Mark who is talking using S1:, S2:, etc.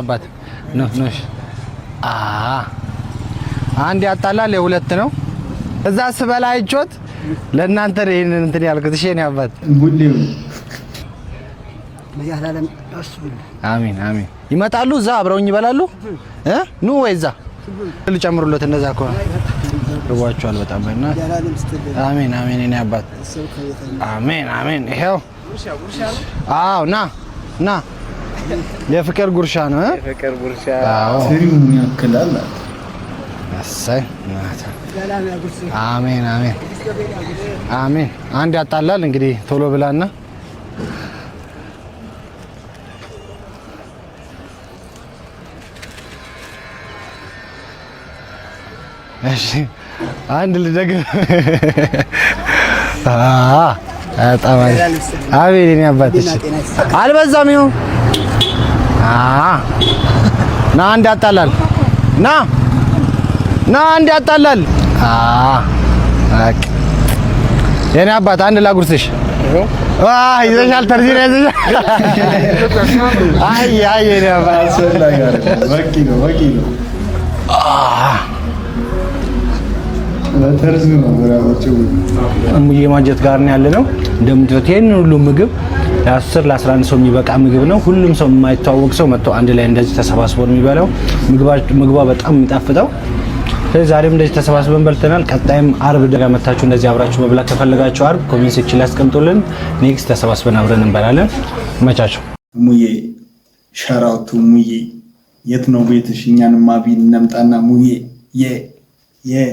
S1: አባት ነው አንድ ያጣላል የሁለት ነው እዛ ስበላ አይቾት ለእናንተ ይሄን እንትን ያልኩት እሺ ነው አባት ጉዴው መያላለም አስቡኝ አሜን አሜን ይመጣሉ እዛ አብረውኝ ይበላሉ ኑ ወይዛ ልጨምሩለት እንደዛ ከሆነ ርዋቸዋል በጣም እና አሜን አሜን እኔ አባት አሜን አሜን ይሄው አዎ ና የፍቅር ጉርሻ ነው የፍቅር ጉርሻ አዎ ትሪውን ያክላል አሳይ አሜን አሜን አሜን አንድ ያጣላል እንግዲህ ቶሎ ብላና እሺ አንድ ልደግም አጣማኝ አቤት እኔ አባትሽ አልበዛም ይሁን ና አንድ ያጣላል ና አንድ ያጣላል አቅ የኔ አባት አንድ ላጉርስሽ ይዘሻል ተርዚና ይዘሻል አይ የኔ አባት ሰላጋር ወቂ ነው ተርዝ ነው ወራቸው ሙዬ ማጀት ጋር ነው ያለነው እንደምትወት ይሄን ሁሉ ምግብ ለ10 ለ11 ሰው የሚበቃ ምግብ ነው ሁሉም ሰው የማይተዋወቅ ሰው መጥቶ አንድ ላይ እንደዚህ ተሰባስቦ ነው የሚበላው ምግቧ በጣም የሚጣፍጠው ዛሬም እንደዚህ ተሰባስበን በልተናል ቀጣይም አርብ ደጋ መታችሁ እንደዚህ አብራችሁ መብላት ከፈለጋችሁ አርብ ኮሜንት ሴክሽን ላይ አስቀምጡልን ኔክስት ተሰባስበን አብረን እንበላለን መቻቸው ሙዬ ሻራውቱ ሙዬ የት ነው ቤትሽ እኛንማ ቢል ነምጣና ሙዬ የ